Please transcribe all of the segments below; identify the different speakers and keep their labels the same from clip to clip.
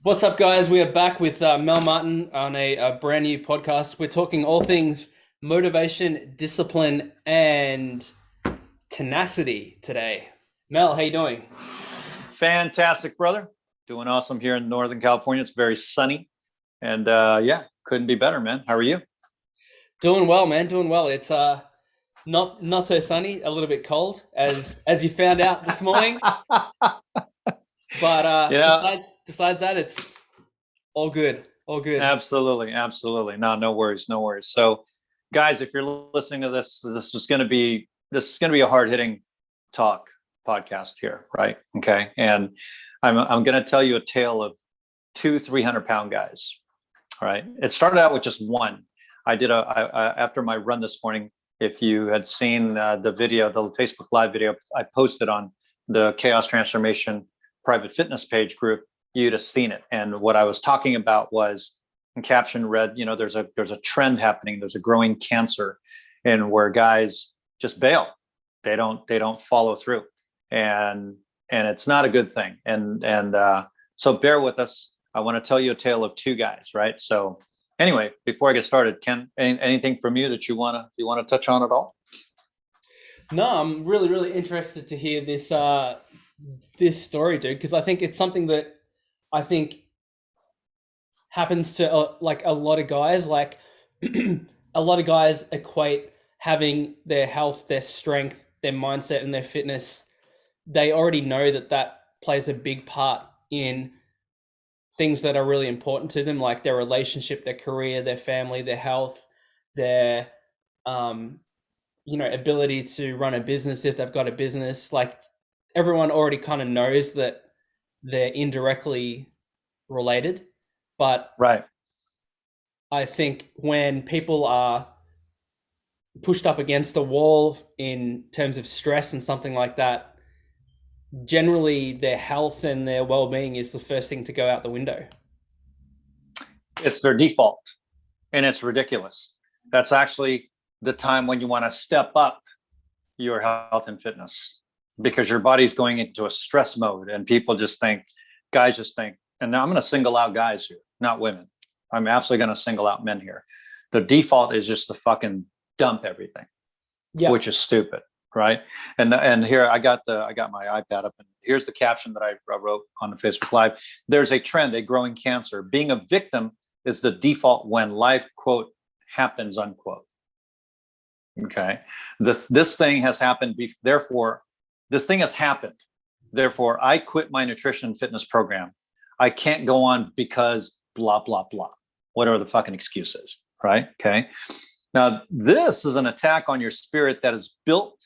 Speaker 1: What's up, guys? We are back with Mel Martin on a brand new podcast. We're talking all things motivation, discipline, and tenacity today. Mel, how you doing?
Speaker 2: Fantastic, brother. Doing awesome here in Northern California. It's very sunny, and yeah, couldn't be better, man. How are you?
Speaker 1: Doing well, man. Doing well. It's not so sunny, a little bit cold, as you found out this morning. But
Speaker 2: Yeah,
Speaker 1: besides that, it's all good. All good.
Speaker 2: absolutely, absolutely. No, no worries, no worries. So, guys, if you're listening to this, this is going to be a hard hitting talk podcast here, right? Okay, and I'm going to tell you a tale of two 300-pound guys. All right, it started out with just one. After my run this morning. If you had seen the video, the Facebook Live video I posted on the Chaos Transformation private fitness page group, you'd have seen it. And what I was talking about was, in caption read, there's a trend happening. There's a growing cancer, and where guys just bail. They don't follow through, and it's not a good thing. And so bear with us. I want to tell you a tale of two guys, right? So anyway, before I get started, Ken, anything from you that you wanna touch on at all?
Speaker 1: No, I'm really interested to hear this story, dude, because I think it's something that I think happens to like a lot of guys. Like a lot of guys equate having their health, their strength, their mindset, and their fitness. They already know that that plays a big part in things that are really important to them, like their relationship, their career, their family, their health, their um, ability to run a business if they've got a business. Like everyone already kind of knows that they're indirectly related, but
Speaker 2: Right.
Speaker 1: I think when people are pushed up against a wall in terms of stress and something like that, generally their health and their well-being is the first thing to go out the window.
Speaker 2: It's their default, and it's ridiculous. That's actually the time when you want to step up your health and fitness, because your body's going into a stress mode, and guys just think, and now I'm going to single out guys here, not women. I'm absolutely going to single out men here. The default is just to fucking dump everything,
Speaker 1: Yeah.
Speaker 2: which is stupid, right? And here I got my iPad up, and here's the caption that I wrote on the Facebook Live. There's a trend, a growing cancer. Being a victim is the default when life, quote, happens, unquote. Okay. This thing has happened. Therefore, this thing has happened. Therefore, I quit my nutrition and fitness program. I can't go on because blah, blah, blah, whatever the fucking excuse is. Right. Okay. Now, this is an attack on your spirit that is built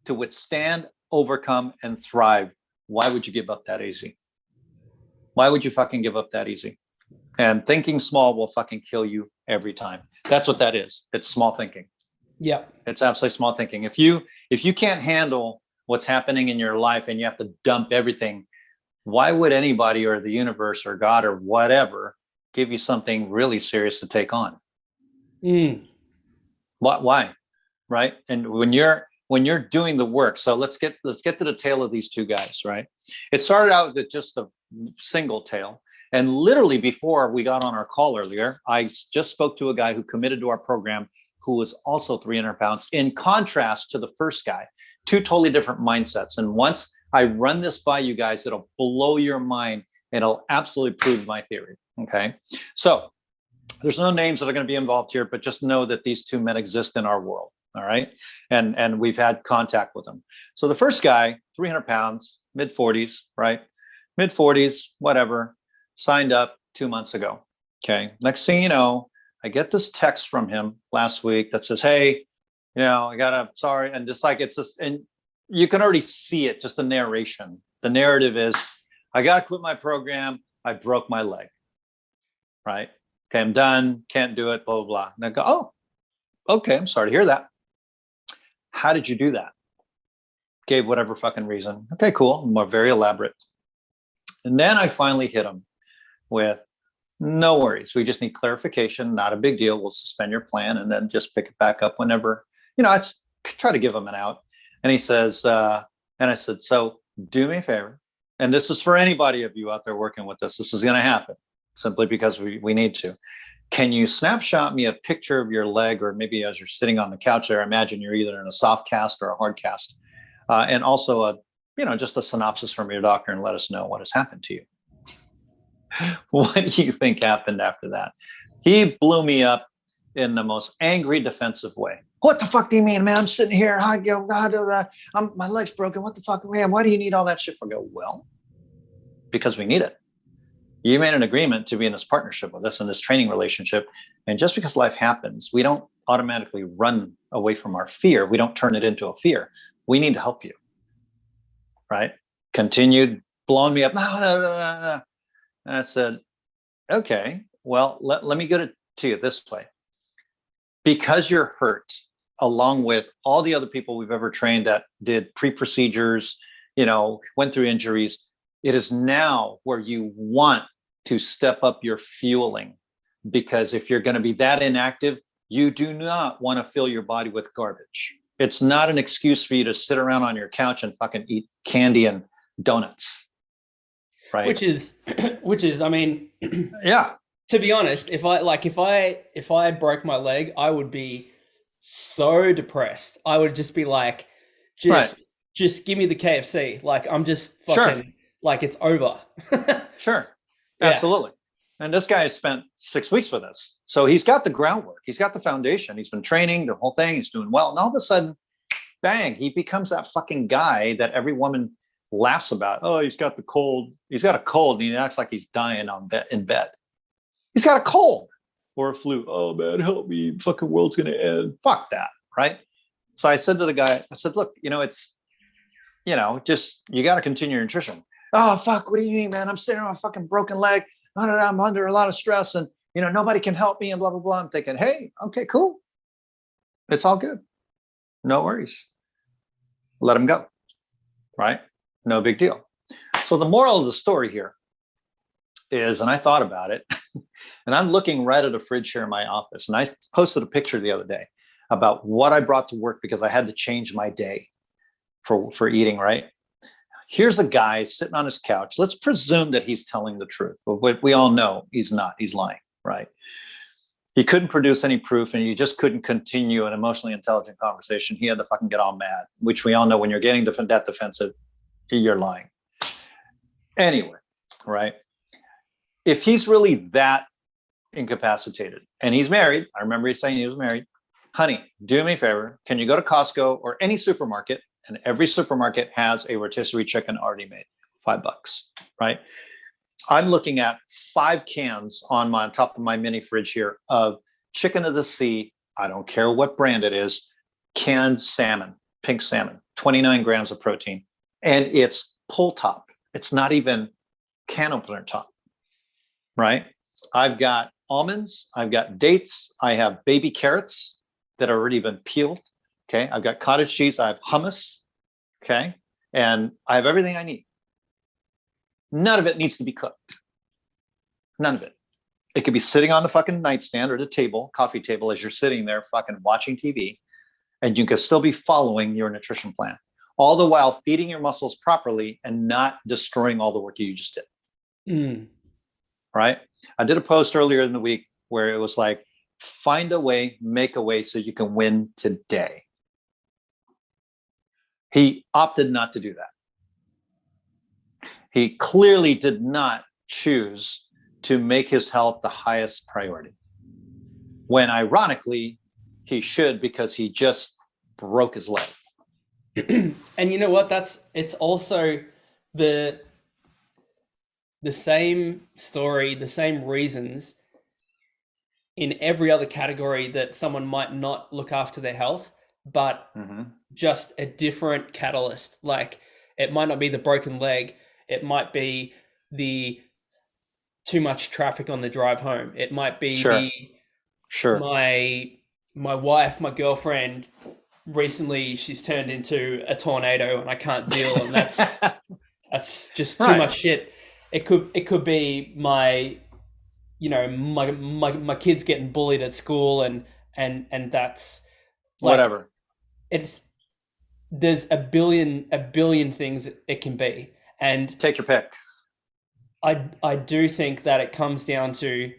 Speaker 2: to withstand, overcome, and thrive. Why would you give up that easy? Why would you fucking give up that easy? And thinking small will fucking kill you every time. That's what that is. It's small thinking.
Speaker 1: Yeah.
Speaker 2: It's absolutely small thinking. If you can't handle what's happening in your life and you have to dump everything, why would anybody or the universe or God or whatever give you something really serious to take on?
Speaker 1: Mm.
Speaker 2: Why? Right? And when you're doing the work, so let's get to the tale of these two guys, right? It started out with just a single tale. And literally before we got on our call earlier, I just spoke to a guy who committed to our program who was also 300 pounds, in contrast to the first guy. Two totally different mindsets. And once I run this by you guys, it'll blow your mind. It'll absolutely prove my theory. Okay. So there's no names that are going to be involved here, but just know that these two men exist in our world. All right. And we've had contact with them. So the first guy, 300 pounds, mid 40s, right? Mid 40s, whatever, signed up 2 months ago. Okay. Next thing you know, I get this text from him last week that says, hey, sorry. And just like, it's just, and you can already see it, just the narration. The narrative is, I got to quit my program. I broke my leg. Right. Okay. I'm done. Can't do it. Blah, blah, blah. And I go, oh, okay. I'm sorry to hear that. How did you do that? Gave whatever fucking reason. Okay, cool. More very elaborate. And then I finally hit him with, no worries. We just need clarification. Not a big deal. We'll suspend your plan and then just pick it back up whenever, I try to give him an out. And he says, and I said, so do me a favor. And this is for anybody of you out there working with this. This is going to happen. simply because we need to. Can you snapshot me a picture of your leg, or maybe as you're sitting on the couch there, imagine you're either in a soft cast or a hard cast, and also just a synopsis from your doctor, and let us know what has happened to you. What do you think happened after that? He blew me up in the most angry, defensive way. What the fuck do you mean, man? I'm sitting here. My leg's broken. What the fuck, man? Why do you need all that shit for? I go, well, because we need it. You made an agreement to be in this partnership with us in this training relationship. And just because life happens, we don't automatically run away from our fear. We don't turn it into a fear. We need to help you. Right? Continued blowing me up. No. And I said, okay, well, let me go to you this way. Because you're hurt, along with all the other people we've ever trained that did pre-procedures, went through injuries, it is now where you want to step up your fueling. Because if you're going to be that inactive, you do not want to fill your body with garbage. It's not an excuse for you to sit around on your couch and fucking eat candy and donuts. Right.
Speaker 1: Which is, I mean,
Speaker 2: yeah.
Speaker 1: To be honest, if I broke my leg, I would be so depressed. I would just be like, just give me the KFC. Like, I'm just fucking like, it's over.
Speaker 2: Sure.
Speaker 1: Yeah.
Speaker 2: Absolutely. And this guy has spent 6 weeks with us. So he's got the groundwork. He's got the foundation. He's been training the whole thing. He's doing well. And all of a sudden, bang, he becomes that fucking guy that every woman laughs about. Oh, he's got the cold. He's got a cold and he acts like he's dying in bed. He's got a cold or a flu. Oh man, help me. Fucking world's going to end. Fuck that. Right. So I said to the guy, I said, look, it's, just, you got to continue your nutrition. Oh, fuck. What do you mean, man? I'm sitting on a fucking broken leg. I'm under a lot of stress and, nobody can help me and blah, blah, blah. I'm thinking, hey, okay, cool. It's all good. No worries. Let him go. Right. No big deal. So the moral of the story here is, and I thought about it, and I'm looking right at a fridge here in my office, and I posted a picture the other day about what I brought to work because I had to change my day for eating, right? Here's a guy sitting on his couch. Let's presume that he's telling the truth. But we all know he's not. He's lying, right? He couldn't produce any proof, and you just couldn't continue an emotionally intelligent conversation. He had to fucking get all mad, which we all know when you're getting that defensive, you're lying. Anyway, right? If he's really that incapacitated and he's married, I remember he's saying he was married. Honey, do me a favor. Can you go to Costco or any supermarket? And every supermarket has a rotisserie chicken already made, $5, right? I'm looking at 5 cans on top of my mini fridge here of chicken of the sea. I don't care what brand it is, canned salmon, pink salmon, 29 grams of protein. And it's pull top. It's not even can opener top, right? I've got almonds. I've got dates. I have baby carrots that have already been peeled. Okay. I've got cottage cheese. I have hummus. Okay. And I have everything I need. None of it needs to be cooked. None of it. It could be sitting on the fucking nightstand or the table, coffee table, as you're sitting there fucking watching TV, and you can still be following your nutrition plan, all the while feeding your muscles properly and not destroying all the work you just did. Right? I did a post earlier in the week where it was like, find a way, make a way so you can win today. He opted not to do that. He clearly did not choose to make his health the highest priority. When ironically, he should, because he just broke his leg.
Speaker 1: And you know what? It's also the same story, the same reasons in every other category that someone might not look after their health, but just a different catalyst. Like, it might not be the broken leg. It might be the too much traffic on the drive home. It might be my wife, my girlfriend, recently she's turned into a tornado and I can't deal, and that's just too much shit. It could be my my kids getting bullied at school, and that's like,
Speaker 2: whatever.
Speaker 1: There's a billion things it can be, and
Speaker 2: take your pick.
Speaker 1: I do think that it comes down to,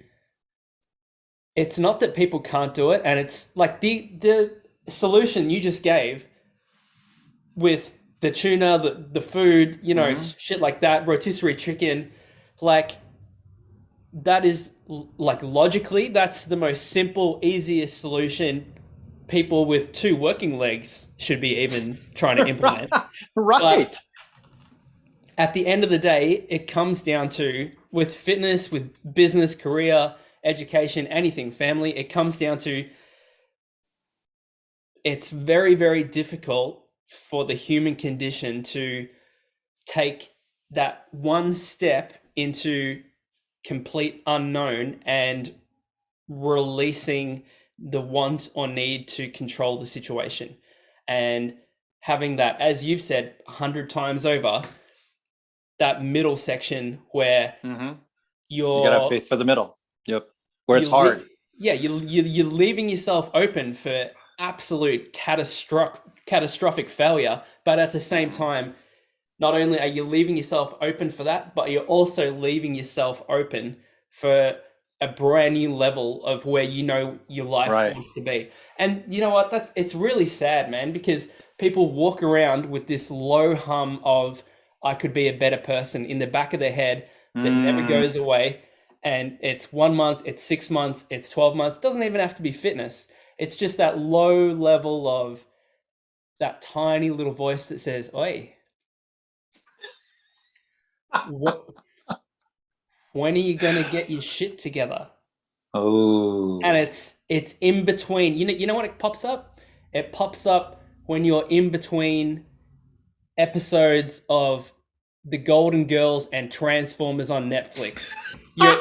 Speaker 1: it's not that people can't do it, and it's like the solution you just gave with the tuna, the food, you know,
Speaker 2: Mhm.
Speaker 1: shit like that, rotisserie chicken, like that is like logically that's the most simple, easiest solution people with two working legs should be even trying to implement. But
Speaker 2: Right.
Speaker 1: at the end of the day, it comes down to, with fitness, with business, career, education, anything, family, it comes down to, it's very, very difficult for the human condition to take that one step into complete unknown and releasing the want or need to control the situation. And having that, as you've said 100 times over, that middle section where
Speaker 2: Hmm. You got to have
Speaker 1: you're
Speaker 2: faith for the middle. Yep. Where it's
Speaker 1: you
Speaker 2: hard.
Speaker 1: yeah, you're leaving yourself open for absolute catastrophic failure, but at the same
Speaker 2: Mhm.
Speaker 1: time, not only are you leaving yourself open for that, but you're also leaving yourself open for a brand new level of where you know your life
Speaker 2: Right.
Speaker 1: wants to be. And you know what? It's really sad, man, because people walk around with this low hum of I could be a better person in the back of their head that never
Speaker 2: Mm.
Speaker 1: goes away. And it's 1 month, it's 6 months, it's 12 months. It doesn't even have to be fitness. It's just that low level of that tiny little voice that says, "Oi, what when are you gonna get your shit together?" And
Speaker 2: Oh.
Speaker 1: it's in between. You know what it pops up? It pops up when you're in between episodes of The Golden Girls and Transformers on Netflix. You're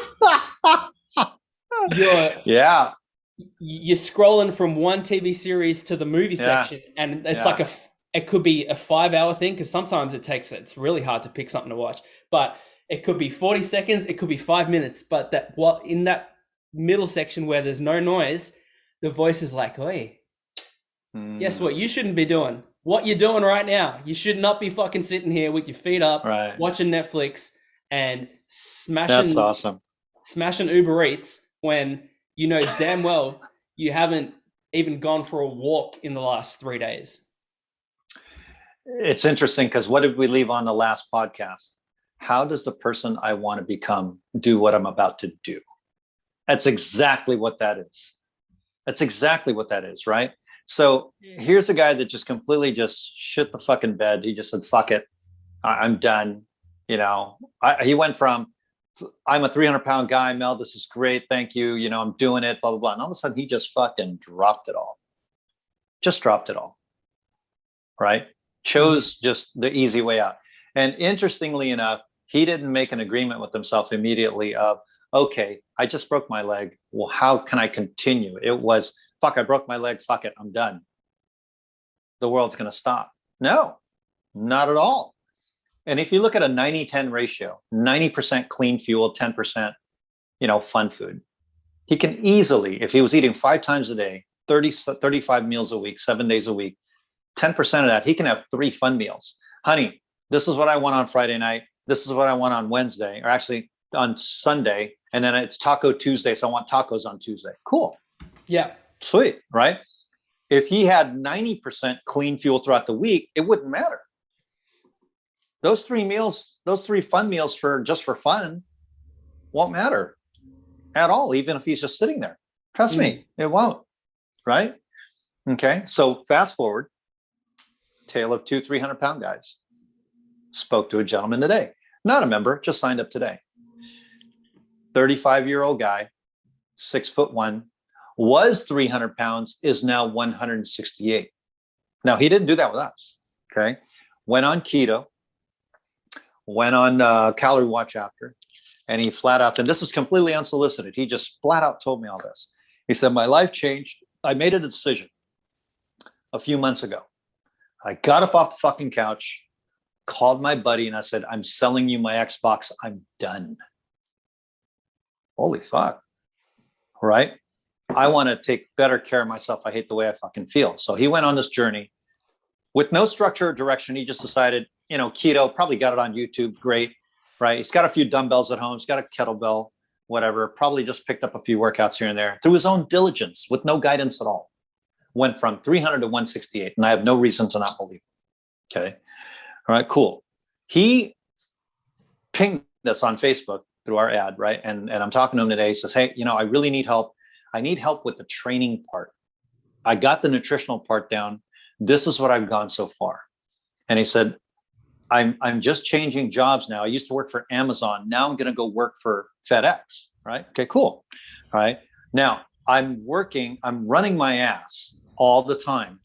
Speaker 1: you're
Speaker 2: Yeah.
Speaker 1: you're scrolling from one TV series to the movie
Speaker 2: Yeah.
Speaker 1: section, and it's like
Speaker 2: Yeah.
Speaker 1: it could be a 5 hour thing, because sometimes it's really hard to pick something to watch, but it could be 40 seconds, it could be 5 minutes, but that what in that middle section where there's no noise, the voice is like, "Hey, guess what?
Speaker 2: Mm.
Speaker 1: You shouldn't be doing what you're doing right now. You should not be fucking sitting here with your feet up,
Speaker 2: Right.
Speaker 1: watching Netflix and
Speaker 2: That's
Speaker 1: smashing
Speaker 2: awesome.
Speaker 1: Uber Eats when you know damn well you haven't even gone for a walk in the last 3 days."
Speaker 2: It's interesting because what did we leave on the last podcast? How does the person I want to become do what I'm about to do? That's exactly what that is. That's exactly what that is, right? So here's a guy that just completely just shit the fucking bed. He just said, fuck it. I'm done. He went from, I'm a 300-pound guy, Mel, this is great. Thank you. I'm doing it, blah, blah, blah. And all of a sudden he just fucking dropped it all. Just dropped it all. Right?
Speaker 1: Mm.
Speaker 2: Chose just the easy way out. And interestingly enough, he didn't make an agreement with himself immediately of, okay, I just broke my leg. Well, how can I continue? It was, fuck, I broke my leg. Fuck it. I'm done. The world's going to stop. No, not at all. And if you look at a 90-10 ratio, 90% clean fuel, 10%, fun food, he can easily, if he was eating 5 times a day, 35 meals a week, 7 days a week, 10% of that, he can have 3 fun meals. Honey, this is what I want on Friday night. This is what I want on Wednesday, or actually on Sunday. And then it's Taco Tuesday. So I want tacos on Tuesday. Cool.
Speaker 1: Yeah.
Speaker 2: Sweet. Right. If he had 90% clean fuel throughout the week, it wouldn't matter. Those 3 meals, those 3 fun meals for fun won't matter at all, even if he's just sitting there. Trust me, it won't. Right. Okay. So fast forward, tale of 200-300-pound guys. Spoke to a gentleman today, not a member, just signed up today. 35-year-old guy, 6'1", was 300 pounds, is now 168. Now, he didn't do that with us. Okay. Went on keto, went on calorie watch after, and he flat out, and this was completely unsolicited. He just flat out told me all this. He said, my life changed. I made a decision a few months ago. I got up off the fucking couch, called my buddy, and I said, I'm selling you my Xbox. I'm done. Holy fuck. Right? I want to take better care of myself. I hate the way I fucking feel. So he went on this journey with no structure or direction. He just decided, keto, probably got it on YouTube. Great. right? He's got a few dumbbells at home. He's got a kettlebell, whatever. Probably just picked up a few workouts here and there through his own diligence with no guidance at all. Went from 300 to 168, and I have no reason to not believe it. Okay. All right, cool. He pinged us on Facebook through our ad, right? And I'm talking to him today. He says, hey, I really need help. I need help with the training part. I got the nutritional part down. This is what I've gone so far. And he said, I'm just changing jobs now. I used to work for Amazon. Now I'm going to go work for FedEx, right? Okay, cool. All right. Now I'm running my ass all the time.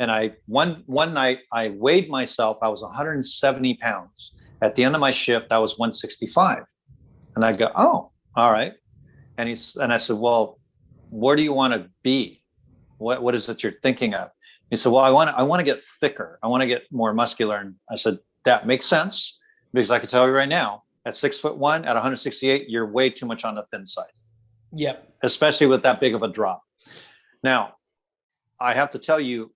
Speaker 2: And one night I weighed myself. I was 170 pounds. At the end of my shift, I was 165. And I go, oh, all right. And I said, well, where do you want to be? What is it you're thinking of? He said, well, I want to get thicker. I want to get more muscular. And I said, that makes sense, because I can tell you right now, at 6'1", at 168, you're way too much on the thin side.
Speaker 1: Yep.
Speaker 2: Especially with that big of a drop. Now, I have to tell you,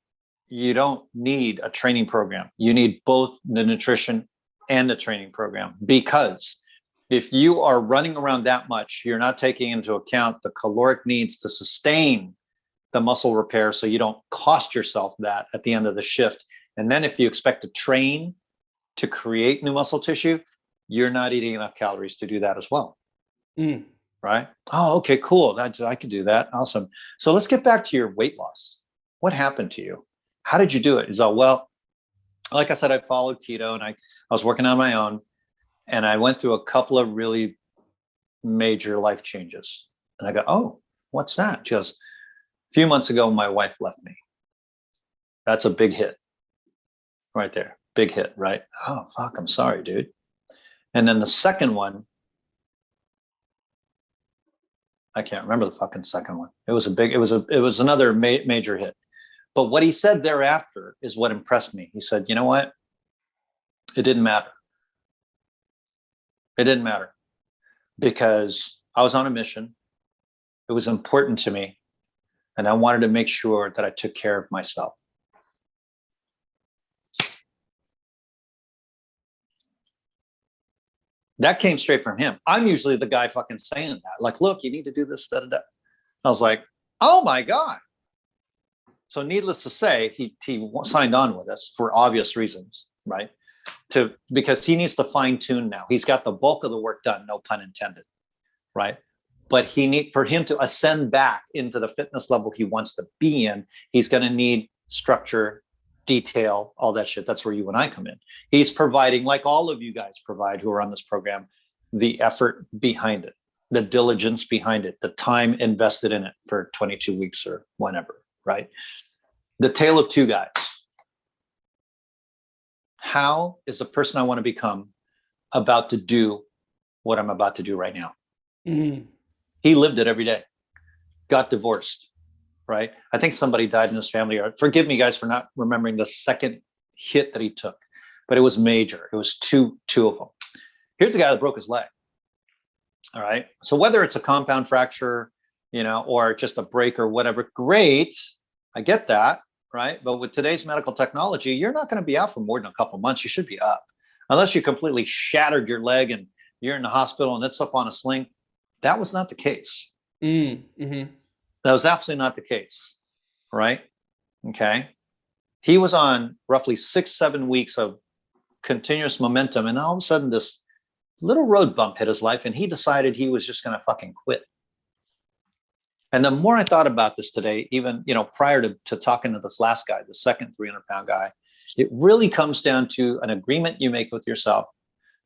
Speaker 2: you don't need a training program. You need both the nutrition and the training program, because if you are running around that much, you're not taking into account the caloric needs to sustain the muscle repair, so you don't cost yourself that at the end of the shift. And then if you expect to train to create new muscle tissue, you're not eating enough calories to do that as well. Right? Oh, okay, cool. I can do that. Awesome. So let's get back to your weight loss. What happened to you? How did you do it? He's all, well, like I said, I followed keto, and I was working on my own, and I went through a couple of really major life changes. And I go, oh, what's that? She goes, a few months ago, my wife left me. That's a big hit right there. Big hit, right? Oh, fuck, I'm sorry, dude. And then the second one, I can't remember the fucking second one. It was another major hit. But what he said thereafter is what impressed me. He said, you know what? It didn't matter. It didn't matter, because I was on a mission. It was important to me. And I wanted to make sure that I took care of myself. That came straight from him. I'm usually the guy fucking saying that. Like, look, you need to do this, da, da, da. I was like, oh my God. So needless to say, he signed on with us for obvious reasons, right? Because he needs to fine tune now. He's got the bulk of the work done, no pun intended, right? But for him to ascend back into the fitness level he wants to be in, he's going to need structure, detail, all that shit. That's where you and I come in. He's providing, like all of you guys provide who are on this program, the effort behind it, the diligence behind it, the time invested in it for 22 weeks or whenever, right? The tale of two guys. How is the person I want to become about to do what I'm about to do right now?
Speaker 1: Mm-hmm.
Speaker 2: He lived it every day, got divorced, right? I think somebody died in his family. Forgive me, guys, for not remembering the second hit that he took, but it was major. It was two of them. Here's the guy that broke his leg. All right. So whether it's a compound fracture, or just a break or whatever, great. I get that, right? But with today's medical technology, you're not going to be out for more than a couple of months. You should be up, unless you completely shattered your leg and you're in the hospital and it's up on a sling. That was not the case.
Speaker 1: Mm-hmm.
Speaker 2: That was absolutely not the case, right? Okay. He was on roughly 6-7 weeks of continuous momentum, and all of a sudden this little road bump hit his life, and he decided he was just going to fucking quit. And the more I thought about this today, even prior to talking to this last guy, the second 300-pound guy, it really comes down to an agreement you make with yourself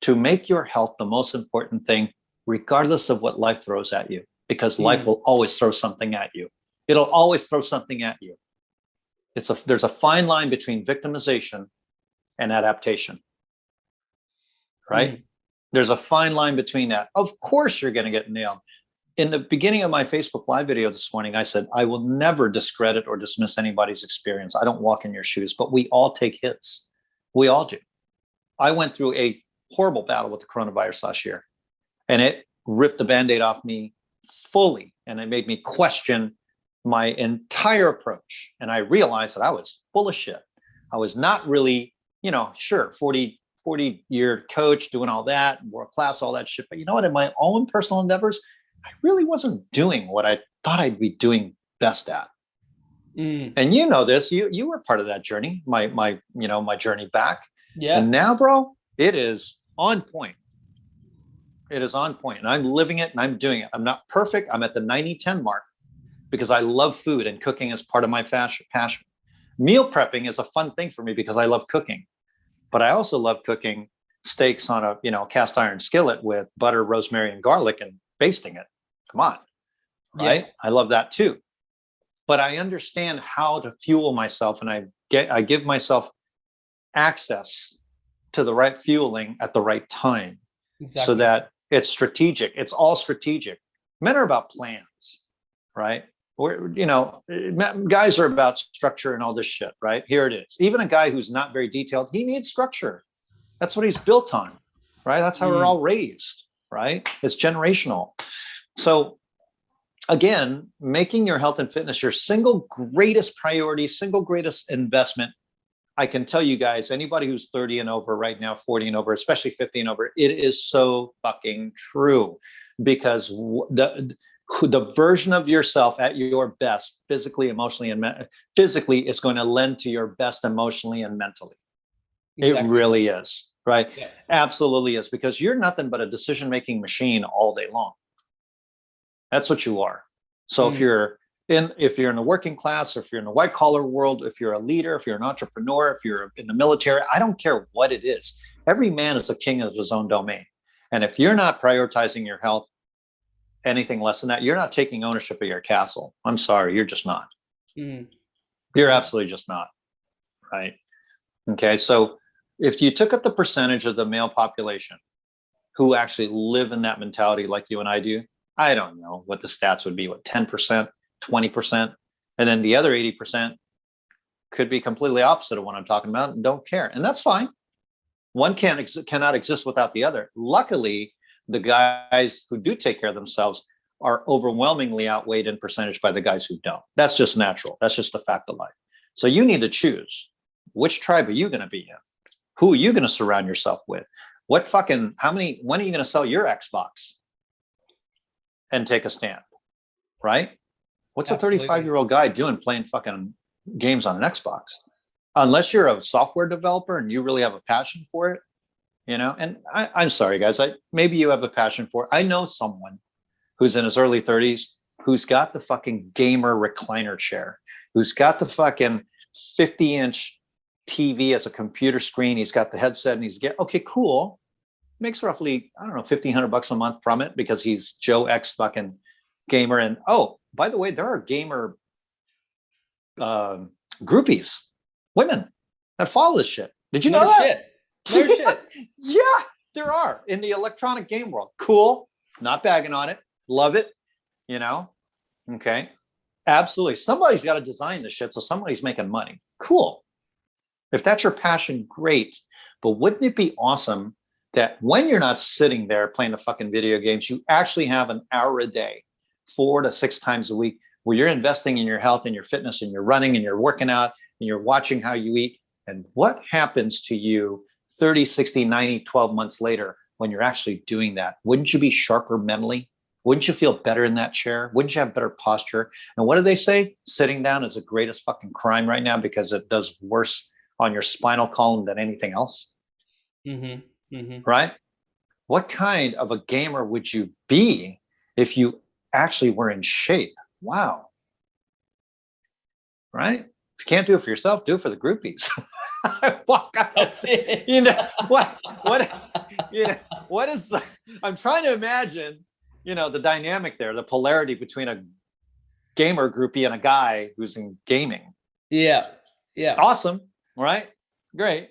Speaker 2: to make your health the most important thing, regardless of what life throws at you, because life will always throw something at you. It'll always throw something at you. There's a fine line between victimization and adaptation, right? There's a fine line between that. Of course, you're going to get nailed. In the beginning of my Facebook Live video this morning, I said, I will never discredit or dismiss anybody's experience. I don't walk in your shoes, but we all take hits. We all do. I went through a horrible battle with the coronavirus last year, and it ripped the Band-Aid off me fully, and it made me question my entire approach. And I realized that I was full of shit. I was not really, sure, 40, 40-year coach doing all that, world class, all that shit. But you know what? In my own personal endeavors, I really wasn't doing what I thought I'd be doing best at. And you know this, you were part of that journey, my journey back.
Speaker 1: Yeah.
Speaker 2: And now, bro, it is on point. It is on point. And I'm living it and I'm doing it. I'm not perfect. I'm at the 90-10 mark because I love food and cooking is part of my passion. Meal prepping is a fun thing for me because I love cooking. But I also love cooking steaks on a cast iron skillet with butter, rosemary, and garlic and basting it. Come on. Right? Yeah. I love that too. But I understand how to fuel myself, and I give myself access to the right fueling at the right time. Exactly. So that it's strategic. It's all strategic. Men are about plans, right? Guys are about structure and all this shit, right? Here it is. Even a guy who's not very detailed, he needs structure. That's what he's built on, right? That's how we're all raised, right? It's generational. So again, making your health and fitness your single greatest priority, single greatest investment. I can tell you guys, anybody who's 30 and over right now, 40 and over, especially 50 and over, it is so fucking true, because the version of yourself at your best, physically, emotionally, and physically is going to lend to your best emotionally and mentally. Exactly. It really is, right? Yeah. Absolutely is, because you're nothing but a decision-making machine all day long. That's what you are. So if you're in the working class, or if you're in the white collar world, if you're a leader, if you're an entrepreneur, if you're in the military, I don't care what it is. Every man is a king of his own domain. And if you're not prioritizing your health, anything less than that, you're not taking ownership of your castle. I'm sorry, you're just not. You're absolutely just not. Right. Okay. So if you took up the percentage of the male population who actually live in that mentality like you and I do, I don't know what the stats would be, 10%, 20%. And then the other 80% could be completely opposite of what I'm talking about and don't care. And that's fine. One cannot exist without the other. Luckily, the guys who do take care of themselves are overwhelmingly outweighed in percentage by the guys who don't. That's just natural. That's just a fact of life. So you need to choose, which tribe are you going to be in? Who are you going to surround yourself with? when are you going to sell your Xbox and take a stand, right? What's Absolutely. A 35-year-old guy doing playing fucking games on an Xbox? Unless you're a software developer and you really have a passion for it, and I'm sorry, guys, maybe you have a passion for it. I know someone who's in his early 30s who's got the fucking gamer recliner chair, who's got the fucking 50-inch TV as a computer screen. He's got the headset and okay, cool. Makes roughly, I don't know, $1,500 a month from it because he's Joe X fucking gamer. And oh, by the way, there are gamer groupies, women that follow this shit. Did you know that?
Speaker 1: No shit.
Speaker 2: Yeah, there are in the electronic game world. Cool. Not bagging on it. Love it. Okay. Absolutely. Somebody's got to design this shit, so somebody's making money. Cool. If that's your passion, great. But wouldn't it be awesome that when you're not sitting there playing the fucking video games, you actually have an hour a day, 4 to 6 times a week, where you're investing in your health and your fitness and you're running and you're working out and you're watching how you eat? And what happens to you 30, 60, 90, 12 months later when you're actually doing that? Wouldn't you be sharper mentally? Wouldn't you feel better in that chair? Wouldn't you have better posture? And what do they say? Sitting down is the greatest fucking crime right now because it does worse on your spinal column than anything else. Right? What kind of a gamer would you be if you actually were in shape? Wow. Right? If you can't do it for yourself, do it for the groupies. Walk out.
Speaker 1: That's it.
Speaker 2: What is the, I'm trying to imagine, the dynamic there, the polarity between a gamer groupie and a guy who's in gaming.
Speaker 1: Yeah.
Speaker 2: Awesome. Right? Great.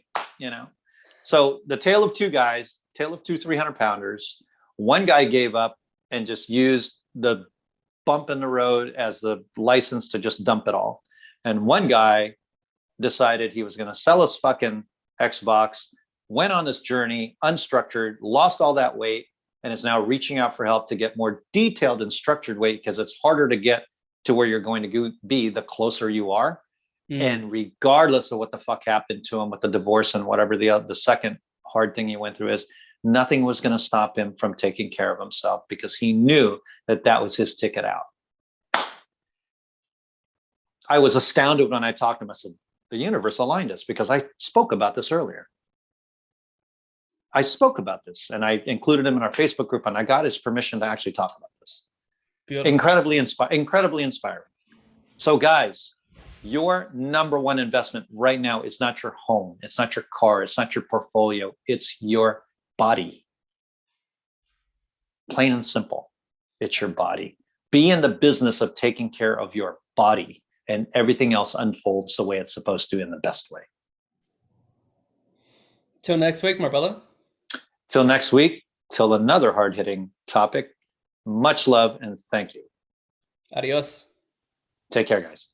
Speaker 2: So the tale of two 300-pounders. One guy gave up and just used the bump in the road as the license to just dump it all. And one guy decided he was going to sell his fucking Xbox, went on this journey, unstructured, lost all that weight, and is now reaching out for help to get more detailed and structured weight because it's harder to get to where you're going to be the closer you are. And regardless of what the fuck happened to him with the divorce and whatever the second hard thing he went through is nothing was going to stop him from taking care of himself because he knew that that was his ticket out. I was astounded when I talked to him. I said, the universe aligned us because I spoke about this earlier. I spoke about this and I included him in our Facebook group and I got his permission to actually talk about this. Beautiful. Incredibly inspiring. So guys, your number one investment right now is not your home. It's not your car. It's not your portfolio. It's your body. Plain and simple. It's your body. Be in the business of taking care of your body and everything else unfolds the way it's supposed to in the best way.
Speaker 1: Till next week, my brother.
Speaker 2: Till next week, till another hard-hitting topic. Much love and thank you.
Speaker 1: Adios.
Speaker 2: Take care, guys.